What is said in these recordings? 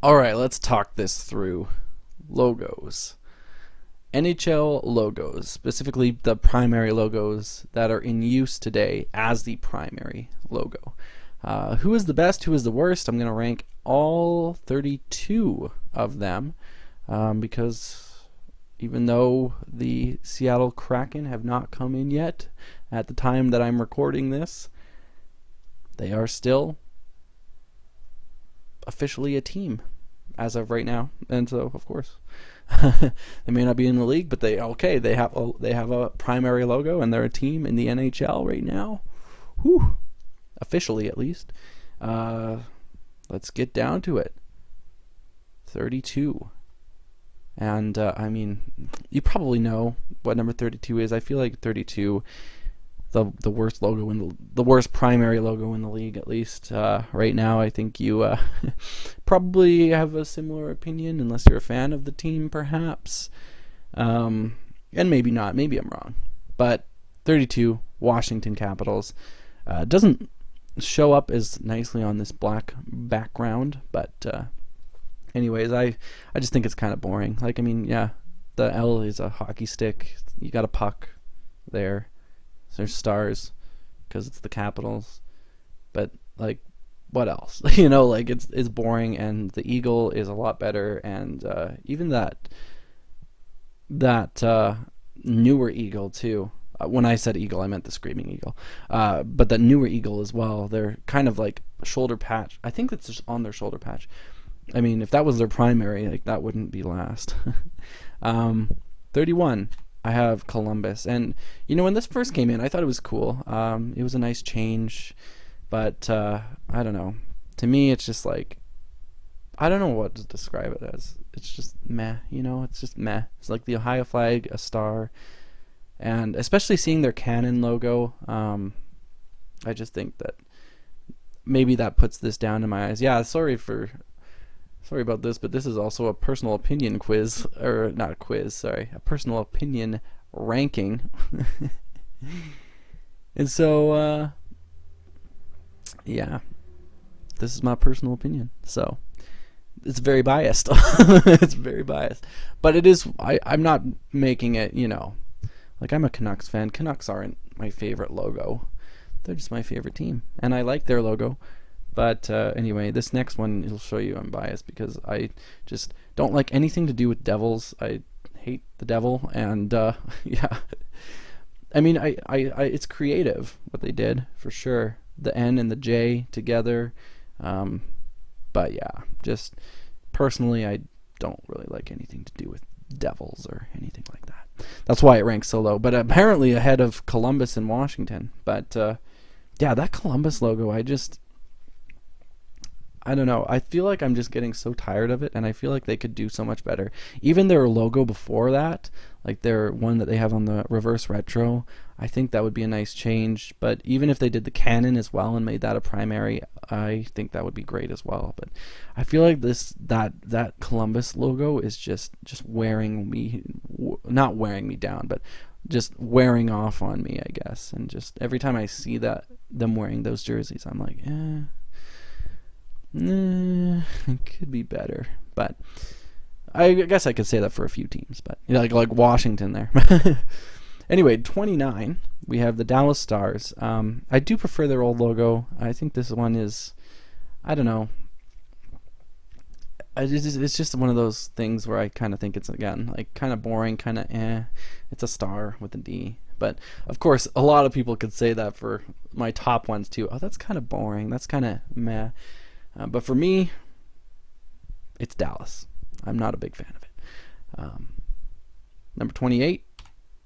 All right, let's talk this through. Logos. NHL logos, specifically the primary logos that are in use today as the primary logo. Who is the best? Who is the worst? I'm going to rank all 32 of them because even though the Seattle Kraken have not come in yet at the time that I'm recording this, they are still officially a team as of right now, and so of course they may not be in the league, but they have a primary logo and they're a team in the NHL right now. Whew. Officially, at least. Let's get down to it. 32. And I mean, you probably know what number 32 is. I feel like 32, the worst logo in the worst primary logo in the league, at least right now. I think you probably have a similar opinion, unless you're a fan of the team, perhaps. And maybe not. Maybe I'm wrong. But 32, Washington Capitals, doesn't show up as nicely on this black background, but anyways, I just think it's kind of boring. Like, I mean, yeah, the L is a hockey stick. You got a puck there. There's stars because it's the Capitals, but like, what else? Like it's boring, and the eagle is a lot better, and even that newer eagle too. When I said eagle, I meant the screaming eagle. But the newer eagle as well. They're kind of like shoulder patch. I think it's just on their shoulder patch. I mean, if that was their primary, like, that wouldn't be last. 31. I have Columbus, and when this first came in, I thought it was cool. It was a nice change, but I don't know. To me, it's just like, I don't know what to describe it as. It's just meh. It's just meh. It's like the Ohio flag, a star. And especially seeing their cannon logo, I just think that maybe that puts this down in my eyes. Yeah, sorry about this, but this is also a personal opinion quiz, or not a quiz, sorry, a personal opinion ranking. And so, yeah, this is my personal opinion. So it's very biased. It's very biased, but it is. I'm not making it, like, I'm a Canucks fan. Canucks aren't my favorite logo. They're just my favorite team, and I like their logo. But anyway, this next one will show you I'm biased because I just don't like anything to do with devils. I hate the devil, and yeah. I mean, I it's creative what they did, for sure. The N and the J together. But yeah, just personally, I don't really like anything to do with devils or anything like that. That's why it ranks so low, but apparently ahead of Columbus and Washington. But yeah, that Columbus logo, I don't know. I feel like I'm just getting so tired of it, and I feel like they could do so much better. Even their logo before that, like their one that they have on the reverse retro, I think that would be a nice change. But even if they did the cannon as well and made that a primary, I think that would be great as well. But I feel like that Columbus logo is just wearing me, not wearing me down, but just wearing off on me, I guess. And just every time I see them wearing those jerseys, I'm like, it could be better. But I guess I could say that for a few teams, but like Washington there. Anyway, 29, we have the Dallas Stars. I do prefer their old logo. I think this one is, I don't know. It's just one of those things where I kind of think it's, again, like, kind of boring, kind of It's a star with a D. But of course, a lot of people could say that for my top ones too. Oh, that's kind of boring. That's kind of meh. But for me, it's Dallas. I'm not a big fan of it. Number 28,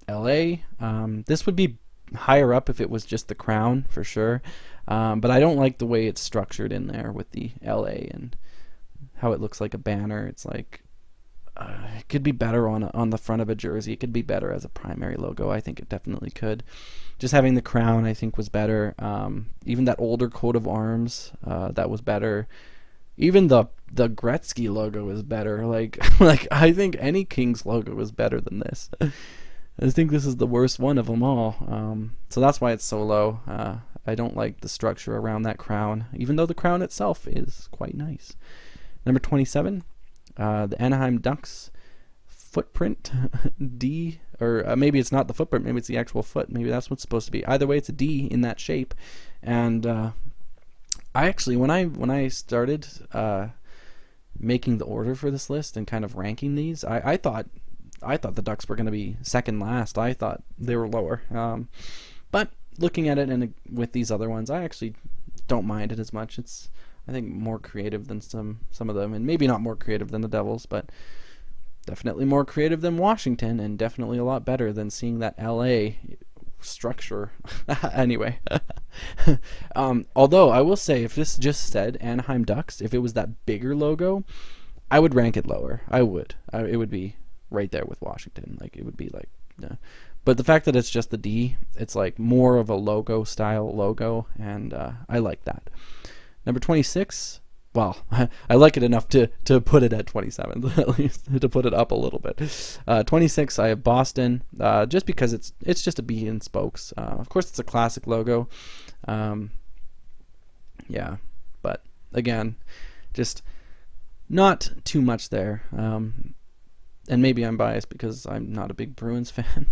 LA. This would be higher up if it was just the crown, for sure. But I don't like the way it's structured in there with the LA and how it looks like a banner. It's like, it could be better on the front of a jersey. It could be better as a primary logo. I think it definitely could. Just having the crown, I think, was better. Even that older coat of arms, that was better. Even the Gretzky logo is better. Like I think any Kings logo is better than this. I think this is the worst one of them all. So that's why it's so low. I don't like the structure around that crown, even though the crown itself is quite nice. Number 27, the Anaheim Ducks footprint D, or maybe it's not the footprint, maybe it's the actual foot. Maybe that's what's supposed to be. Either way, it's a D in that shape. And I actually, when I started making the order for this list and kind of ranking these, I thought the Ducks were going to be second last. I thought they were lower. But looking at it and with these other ones, I actually don't mind it as much. It's, I think, more creative than some of them, and maybe not more creative than the Devils, but definitely more creative than Washington, and definitely a lot better than seeing that LA structure. Anyway, although I will say, if this just said Anaheim Ducks, if it was that bigger logo, I would rank it lower. I would. It would be right there with Washington. Like, it would be like, but the fact that it's just the D, it's like more of a logo style logo, and I like that. Number 26. Well, I like it enough to put it at 27th, at least, to put it up a little bit. 26, I have Boston, just because it's just a B in spokes. Of course, it's a classic logo. Yeah, but again, just not too much there. And maybe I'm biased because I'm not a big Bruins fan.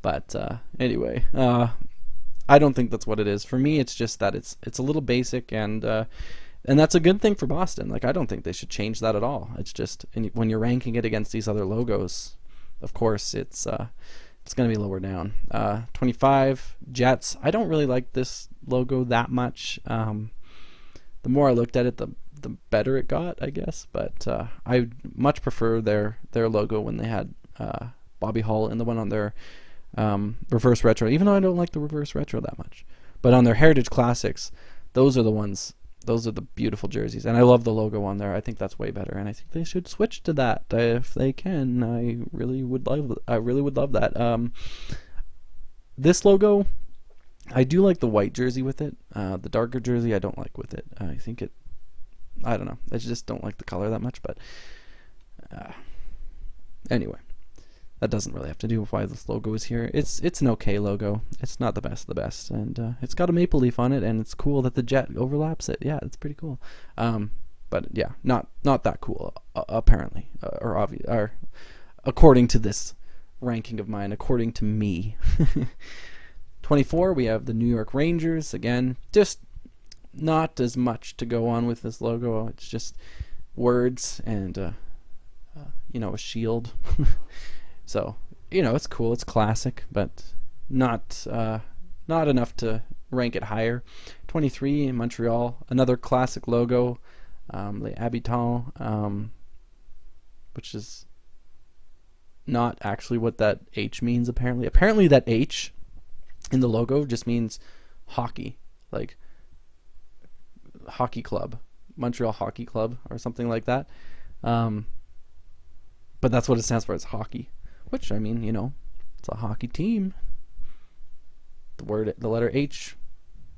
But anyway, I don't think that's what it is. For me, it's just that it's a little basic, and that's a good thing for Boston. Like, I don't think they should change that at all. It's just, when you're ranking it against these other logos, of course it's going to be lower down. 25, Jets. I don't really like this logo that much. The more I looked at it, the better it got, I guess. But I much prefer their logo when they had Bobby Hull in the one on their reverse retro, even though I don't like the reverse retro that much. But on their Heritage Classics, those are the ones. Those are the beautiful jerseys, and I love the logo on there. I think that's way better, and I think they should switch to that if they can. I really would love that. This logo, I do like the white jersey with it. The darker jersey, I don't like with it. I don't know. I just don't like the color that much. But anyway. That doesn't really have to do with why this logo is here. It's an okay logo. It's not the best of the best, and it's got a maple leaf on it, and it's cool that the jet overlaps it. Yeah, it's pretty cool. But yeah, not that cool apparently, or according to this ranking of mine, according to me. 24, we have the New York Rangers. Again, just not as much to go on with this logo. It's just words and a shield. So, it's cool, it's classic, but not enough to rank it higher. 23 in Montreal, another classic logo, Les Habitants, which is not actually what that H means, apparently. Apparently that H in the logo just means hockey, like hockey club, Montreal Hockey Club, or something like that. But that's what it stands for, it's hockey. Which, I mean, it's a hockey team. The letter H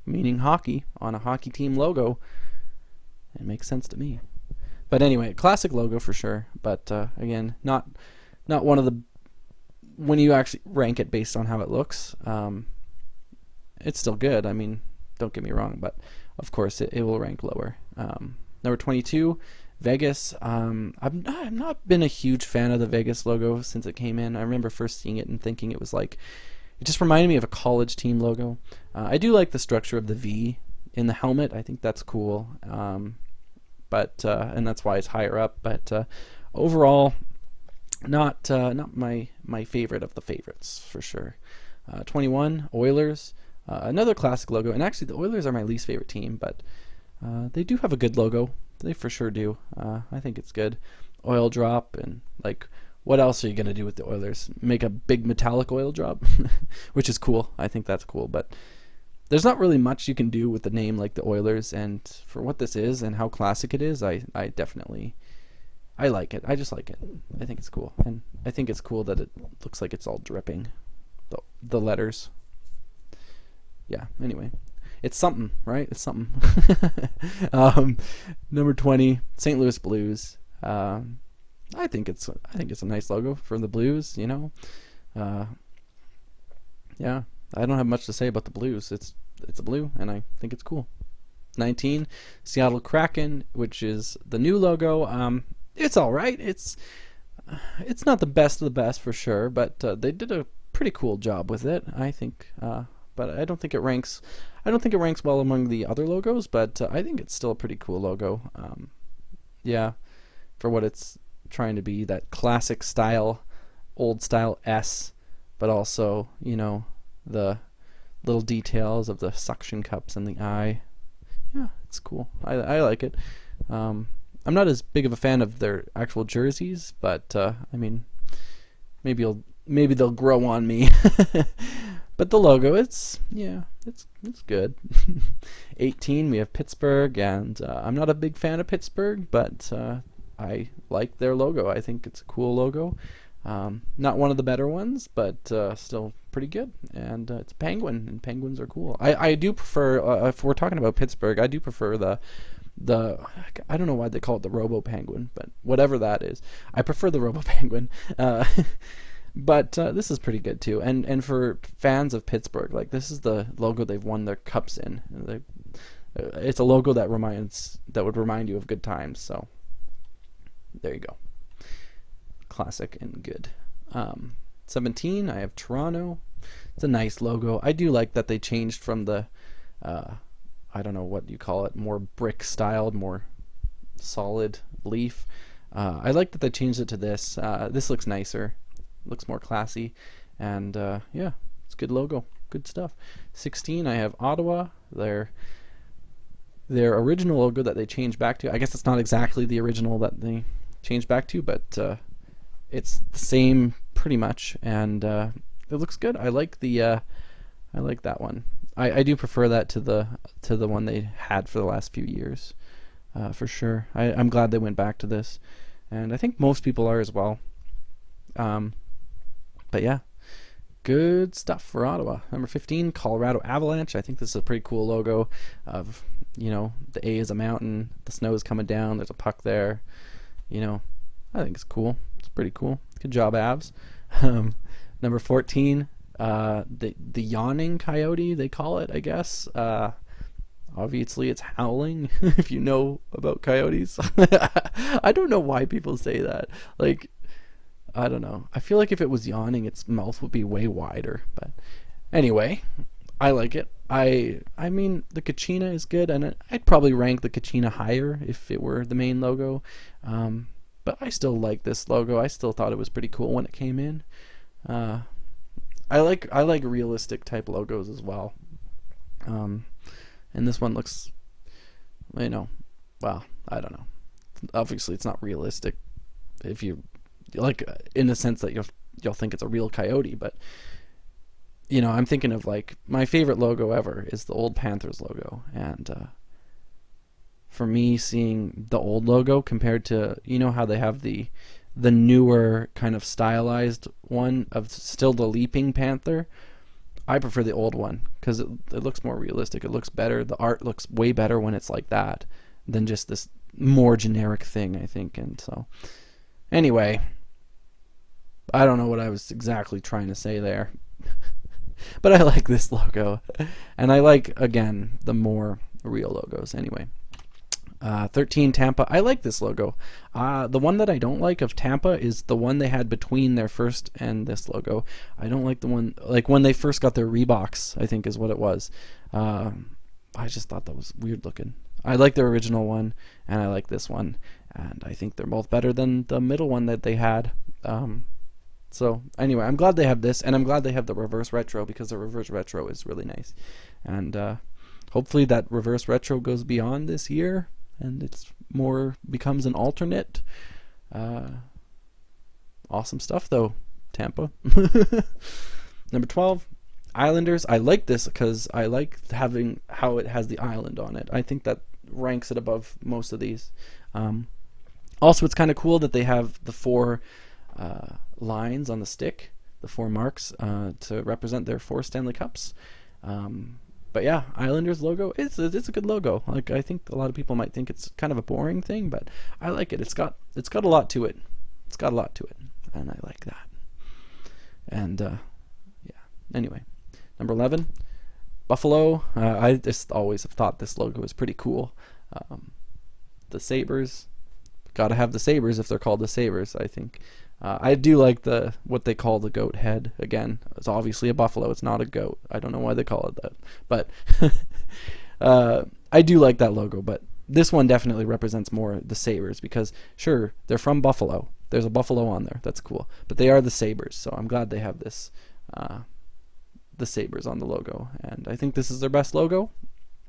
meaning hockey on a hockey team logo. It makes sense to me. But anyway, classic logo for sure. But again, not one of the, when you actually rank it based on how it looks, it's still good. I mean, don't get me wrong, but of course it will rank lower. Number 22. Vegas. I've not been a huge fan of the Vegas logo since it came in. I remember first seeing it and thinking it was like, it just reminded me of a college team logo. I do like the structure of the V in the helmet. I think that's cool. But and that's why it's higher up. But overall, not my favorite of the favorites for sure. 21, Oilers. Another classic logo, and actually the Oilers are my least favorite team, but they do have a good logo. They for sure do. I think it's good. Oil drop, and like, what else are you going to do with the Oilers? Make a big metallic oil drop? Which is cool. I think that's cool. But there's not really much you can do with the name like the Oilers, and for what this is and how classic it is, I definitely, I like it. I just like it. I think it's cool. And I think it's cool that it looks like it's all dripping. The letters. Yeah, anyway. It's something, right? It's something. Number 20, St. Louis Blues. I think it's a nice logo for the Blues. Yeah, I don't have much to say about the Blues. It's a blue, and I think it's cool. 19, Seattle Kraken, which is the new logo. It's all right. It's not the best of the best for sure, but they did a pretty cool job with it, I think. But I don't think it ranks. I don't think it ranks well among the other logos, but I think it's still a pretty cool logo. Yeah, for what it's trying to be, that classic style, old style S, but also, you know, the little details of the suction cups and the eye. Yeah, it's cool. I like it. I'm not as big of a fan of their actual jerseys, but I mean, maybe they'll grow on me. But the logo, it's good. 18, we have Pittsburgh, and I'm not a big fan of Pittsburgh, but I like their logo. I think it's a cool logo. Not one of the better ones, but still pretty good. And it's a penguin, and penguins are cool. I do prefer, if we're talking about Pittsburgh, I do prefer the I don't know why they call it the Robo Penguin, but whatever that is, I prefer the Robo Penguin. But this is pretty good too, and for fans of Pittsburgh, like, this is the logo they've won their cups in. It's a logo that would remind you of good times. So there you go, classic and good. 17, I have Toronto. It's a nice logo. I do like that they changed from the I don't know what you call it, more brick styled, more solid leaf. I like that they changed it to this. This looks nicer. Looks more classy, and yeah, it's a good logo, good stuff. 16, I have Ottawa. Their original logo that they changed back to, I guess it's not exactly the original that they changed back to, but it's the same pretty much, and it looks good. I like that one. I do prefer that to the one they had for the last few years, for sure. I'm glad they went back to this, and I think most people are as well. But yeah, good stuff for Ottawa. Number 15, Colorado Avalanche. I think this is a pretty cool logo of, you know, the A is a mountain, the snow is coming down, there's a puck there. You know, I think it's cool. It's pretty cool. Good job, Avs. Number 14, the yawning coyote, they call it, I guess. Obviously, it's howling, if you know about coyotes. I don't know why people say that. Like, I don't know. I feel like if it was yawning, its mouth would be way wider. But anyway, I like it. I mean, the Kachina is good, and I'd probably rank the Kachina higher if it were the main logo. But I still like this logo. I still thought it was pretty cool when it came in. I like realistic type logos as well. And this one looks, you know, well, I don't know. Obviously, it's not realistic if you, like, in the sense that you'll think it's a real coyote, but, you know, I'm thinking of, like, my favorite logo ever is the old Panthers logo, and for me, seeing the old logo compared to, you know, how they have the newer kind of stylized one of still the leaping panther, I prefer the old one because it looks more realistic. It looks better. The art looks way better when it's like that than just this more generic thing, I think. And so, anyway, I don't know what I was exactly trying to say there. But I like this logo. And I like, again, the more real logos. Anyway. 13, Tampa. I like this logo. The one that I don't like of Tampa is the one they had between their first and this logo. I don't like the one, like, when they first got their Reeboks, I think is what it was. I just thought that was weird looking. I like their original one, and I like this one. And I think they're both better than the middle one that they had. So anyway, I'm glad they have this, and I'm glad they have the reverse retro, because the reverse retro is really nice. And hopefully that reverse retro goes beyond this year, and it's more becomes an alternate. Awesome stuff, though, Tampa. Number 12, Islanders. I like this because I like having how it has the island on it. I think that ranks it above most of these. Also, it's kind of cool that they have the 4 lines on the stick, the 4 marks, to represent their 4 Stanley Cups. But yeah, Islanders logo, it's a good logo. Like, I think a lot of people might think it's kind of a boring thing, but I like it. It's got a lot to it. It's got a lot to it, and I like that. And yeah. Anyway, number 11, Buffalo, I just always have thought this logo is pretty cool. The Sabres, gotta have the Sabres if they're called the Sabres, I think. I do like what they call the goat head. Again, it's obviously a buffalo. It's not a goat. I don't know why they call it that. But I do like that logo. But this one definitely represents more the Sabres because, sure, they're from Buffalo. There's a buffalo on there. That's cool. But they are the Sabres. So I'm glad they have this, the Sabres on the logo. And I think this is their best logo.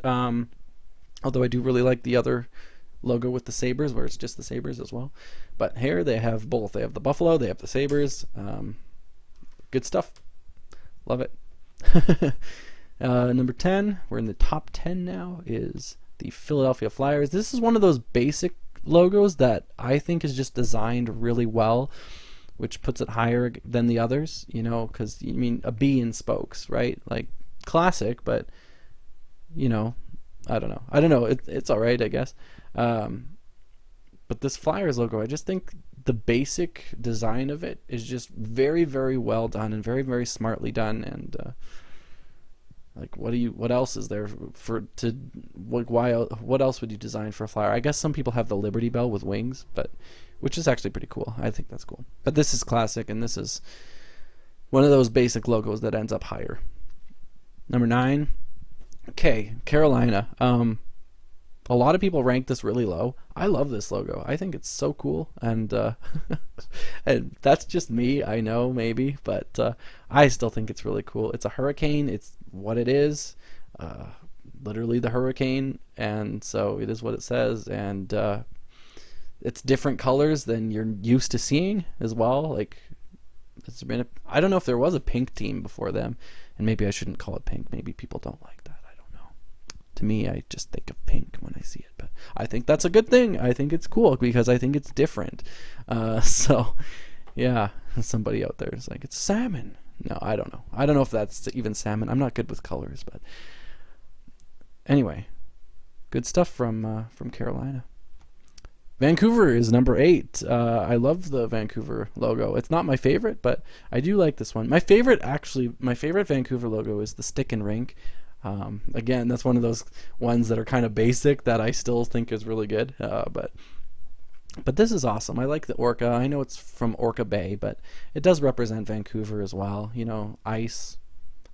Although I do really like the other logo with the Sabres where it's just the Sabres as well. But here they have both. They have the buffalo, they have the Sabres. Good stuff. Love it. Number 10, we're in the top 10 now, is the Philadelphia Flyers. This is one of those basic logos that I think is just designed really well, which puts it higher than the others, you know, because you mean a bee and spokes, right? Like classic, but you know, I don't know. It's all right, I guess. But this Flyers logo, I just think the basic design of it is just very, very well done and very, very smartly done. And like, what else is there what else would you design for a Flyer? I guess some people have the Liberty Bell with wings, but which is actually pretty cool. I think that's cool. But this is classic, and this is one of those basic logos that ends up higher. Number 9. Okay, Carolina. A lot of people rank this really low. I love this logo. I think it's so cool, and and that's just me. I know, maybe, but I still think it's really cool. It's a hurricane. It's what it is, literally the hurricane, and so it is what it says. And it's different colors than you're used to seeing as well. Like, I don't know if there was a pink team before them, and maybe I shouldn't call it pink. Maybe people don't like that. To me, I just think of pink when I see it, but I think that's a good thing. I think it's cool because I think it's different. So, yeah, somebody out there is like, it's salmon. No, I don't know. I don't know if that's even salmon. I'm not good with colors, but anyway, good stuff from Carolina. Vancouver is number 8. I love the Vancouver logo. It's not my favorite, but I do like this one. My favorite Vancouver logo is the stick and rink. Again, that's one of those ones that are kind of basic that I still think is really good. But this is awesome. I like the orca. I know it's from Orca Bay, but it does represent Vancouver as well. You know, ice.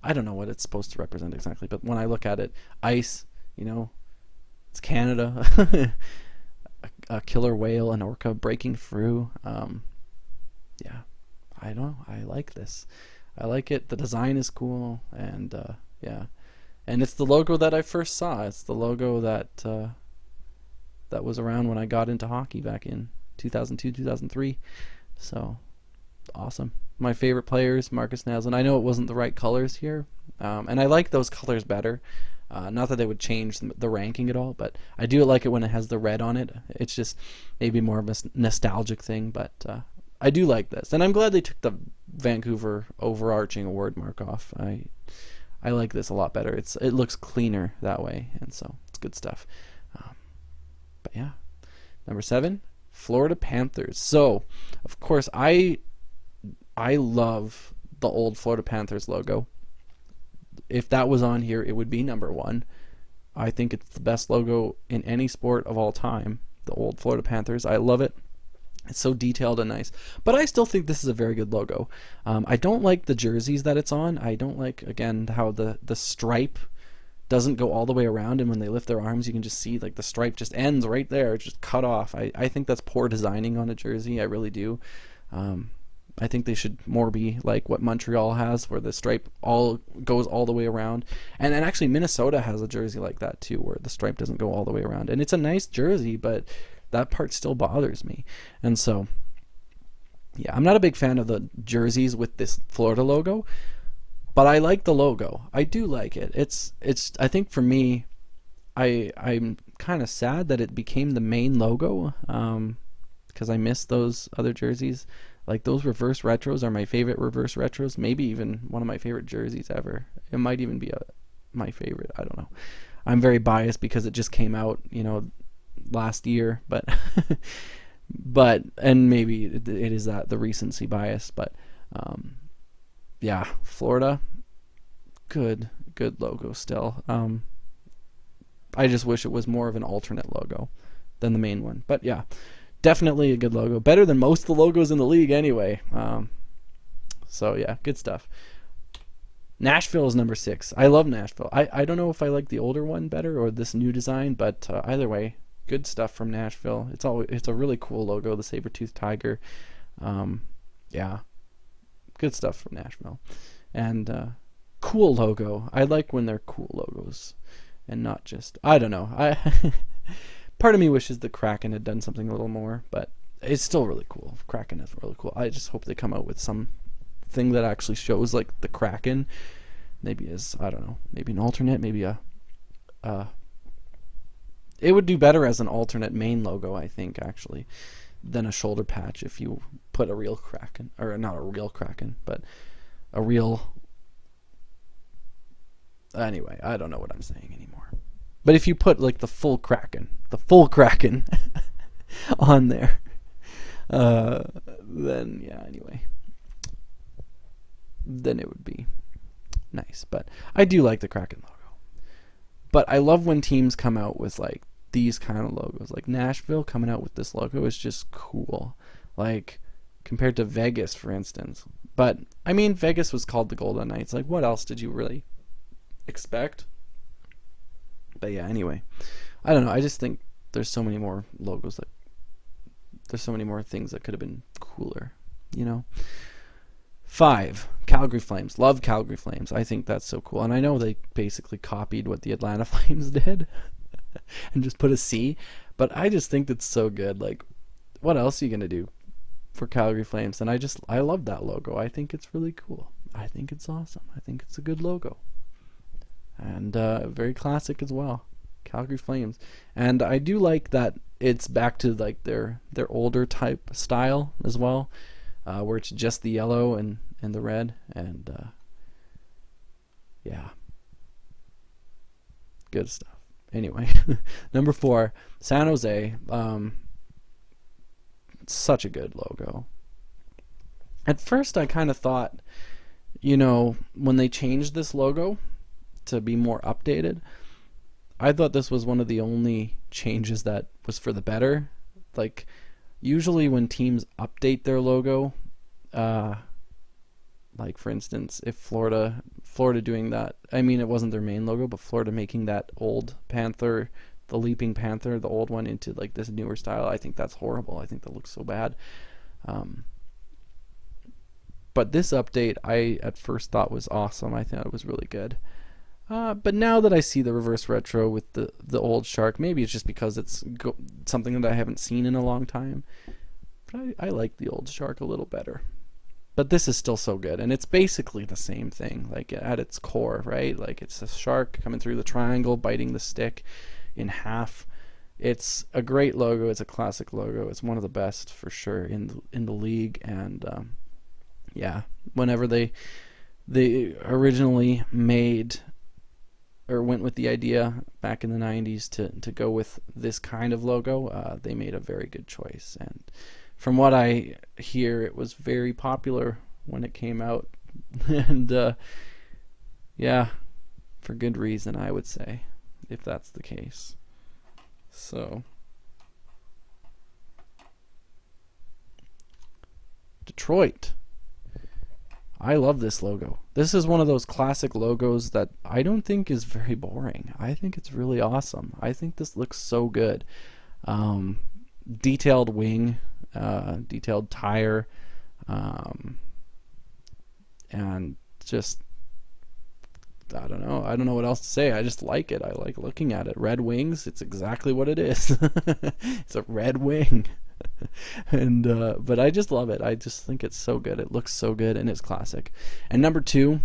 I don't know what it's supposed to represent exactly, but when I look at it, ice, you know, it's Canada. a killer whale, an orca breaking through. Yeah, I don't know. I like this. I like it. The design is cool, and yeah. And it's the logo that I first saw. It's the logo that that was around when I got into hockey back in 2002, 2003. So, awesome. My favorite players, Marcus Naslund. I know it wasn't the right colors here, and I like those colors better. Not that they would change the ranking at all, but I do like it when it has the red on it. It's just maybe more of a nostalgic thing, but I do like this. And I'm glad they took the Vancouver overarching award mark off. I like this a lot better. It looks cleaner that way, and so it's good stuff. But yeah, number 7, Florida Panthers. So, of course, I love the old Florida Panthers logo. If that was on here, it would be number 1. I think it's the best logo in any sport of all time. The old Florida Panthers. I love it. It's so detailed and nice. But I still think this is a very good logo. I don't like the jerseys that it's on. I don't like, again, how the stripe doesn't go all the way around, and when they lift their arms, you can just see like the stripe just ends right there. It's just cut off. I think that's poor designing on a jersey. I really do. I think they should more be like what Montreal has, where the stripe goes all the way around. And actually Minnesota has a jersey like that too, where the stripe doesn't go all the way around. And it's a nice jersey, but that part still bothers me. And so, yeah, I'm not a big fan of the jerseys with this Florida logo, but I like the logo. I do like it. It's I think for me, I'm kind of sad that it became the main logo, because I miss those other jerseys. Like, those reverse retros are my favorite reverse retros. Maybe even one of my favorite jerseys ever. It might even be my favorite. I don't know. I'm very biased because it just came out, last year, but and maybe it is that the recency bias, but yeah, Florida, good good logo still. I just wish it was more of an alternate logo than the main one. But yeah, definitely a good logo. Better than most of the logos in the league anyway. So yeah, good stuff. Nashville is number 6. I love Nashville. I don't know if I like the older one better or this new design, but either way, good stuff from Nashville. It's a really cool logo, the saber-toothed tiger. Yeah, good stuff from Nashville. And cool logo. I like when they're cool logos and not just, I don't know. Part of me wishes the Kraken had done something a little more, but it's still really cool. Kraken is really cool. I just hope they come out with some thing that actually shows like the Kraken, maybe as, I don't know, maybe an alternate, maybe it would do better as an alternate main logo, I think, actually, than a shoulder patch if you put a real Kraken, or not a real Kraken, but a real, anyway, I don't know what I'm saying anymore. But if you put like the full Kraken on there, then yeah, anyway, then it would be nice. But I do like the Kraken logo. But I love when teams come out with like these kind of logos. Like Nashville coming out with this logo is just cool. Like compared to Vegas, for instance. But I mean, Vegas was called the Golden Knights. Like, what else did you really expect? But yeah, anyway, I don't know. I just think there's so many more logos that there's so many more things that could have been cooler, you know. 5, Calgary Flames. Love Calgary Flames. I think that's so cool. And I know they basically copied what the Atlanta Flames did and just put a C, but I just think that's so good. Like, what else are you going to do for Calgary Flames? And I love that logo. I think it's really cool. I think it's awesome. I think it's a good logo. And very classic as well. Calgary Flames. And I do like that it's back to like their older type style as well. Where it's just the yellow and the red, and yeah, good stuff. Anyway, number 4, San Jose. Such a good logo. At first, I kind of thought, you know, when they changed this logo to be more updated, I thought this was one of the only changes that was for the better. Like, usually when teams update their logo, like for instance, if Florida doing that, I mean, it wasn't their main logo, but Florida making that old Panther, the Leaping Panther, the old one, into like this newer style, I think that's horrible. I think that looks so bad. But this update, I at first thought was awesome. I thought it was really good. But now that I see the reverse retro with the old shark, maybe it's just because it's something that I haven't seen in a long time. But I like the old shark a little better. But this is still so good, and it's basically the same thing, like at its core, right? Like it's a shark coming through the triangle, biting the stick in half. It's a great logo. It's a classic logo. It's one of the best for sure in the league. And yeah, whenever they originally made or went with the idea back in the 90s to go with this kind of logo, they made a very good choice. And from what I hear, it was very popular when it came out. And yeah, for good reason, I would say, if that's the case. So, Detroit. I love this logo. This is one of those classic logos that I don't think is very boring. I think it's really awesome. I think this looks so good. Detailed wing, detailed tire, and just, I don't know what else to say. I just like it. I like looking at it. Red wings, it's exactly what it is. It's a red wing. And but I just love it. I just think it's so good. It looks so good, and it's classic. And number 2,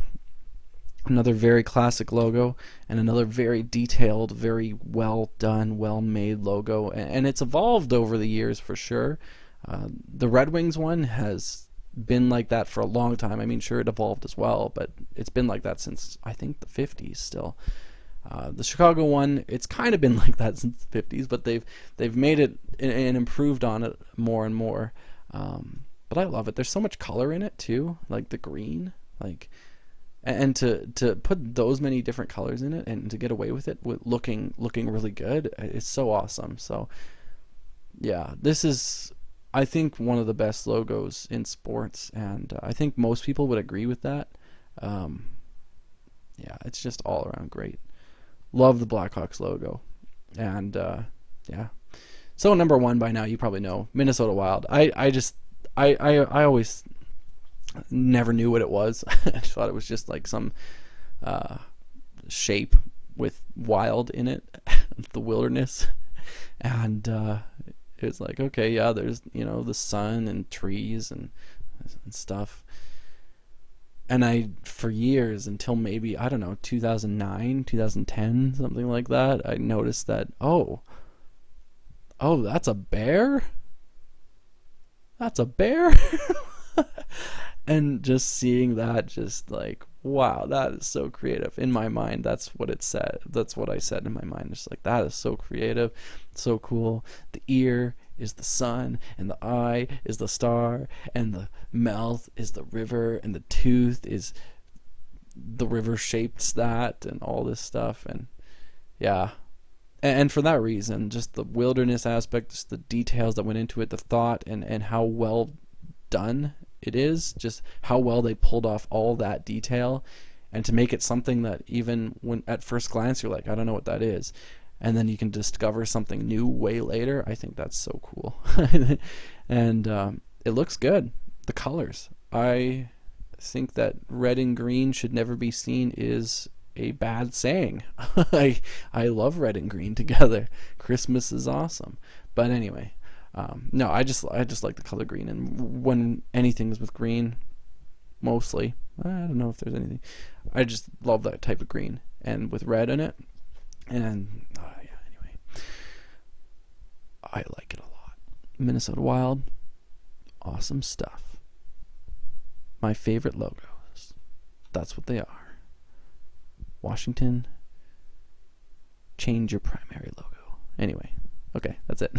another very classic logo, and another very detailed, very well done, well made logo, and it's evolved over the years for sure. The Red Wings one has been like that for a long time. I mean, sure, it evolved as well, but it's been like that since, I think, the 50s still. The Chicago one, it's kind of been like that since the 50s, but they've made it and improved on it more and more. But I love it. There's so much color in it too, like the green. Like, And to put those many different colors in it and to get away with it with looking really good, it's so awesome. So yeah, this is, I think, one of the best logos in sports, and I think most people would agree with that. Um, yeah, it's just all around great. Love the Blackhawks logo, and yeah. So number one by now, you probably know, Minnesota Wild. I always never knew what it was. I thought it was just like some uh, shape with wild in it, the wilderness, and it was like, okay, yeah, there's, the sun and trees and stuff. And I, for years, until maybe, I don't know, 2009, 2010, something like that, I noticed that, oh, that's a bear? That's a bear? And just seeing that, just like, wow, that is so creative. In my mind, that's what it said. That's what I said in my mind. Just like, that is so creative, so cool. The ear is the sun, and the eye is the star, and the mouth is the river, and the tooth is the river shapes that, and all this stuff. And yeah, and for that reason, just the wilderness aspect, just the details that went into it, the thought, and how well done it is, just how well they pulled off all that detail, and to make it something that even when at first glance you're like, I don't know what that is, and then you can discover something new way later. I think that's so cool. And it looks good. The colors, I think that red and green should never be seen is a bad saying. I love red and green together. Christmas is awesome. But anyway, no, I just like the color green, and when anything is with green, mostly, I don't know if there's anything, I just love that type of green, and with red in it, and yeah, anyway, I like it a lot. Minnesota Wild, awesome stuff. My favorite logos, that's what they are. Washington, change your primary logo. Anyway, okay, that's it.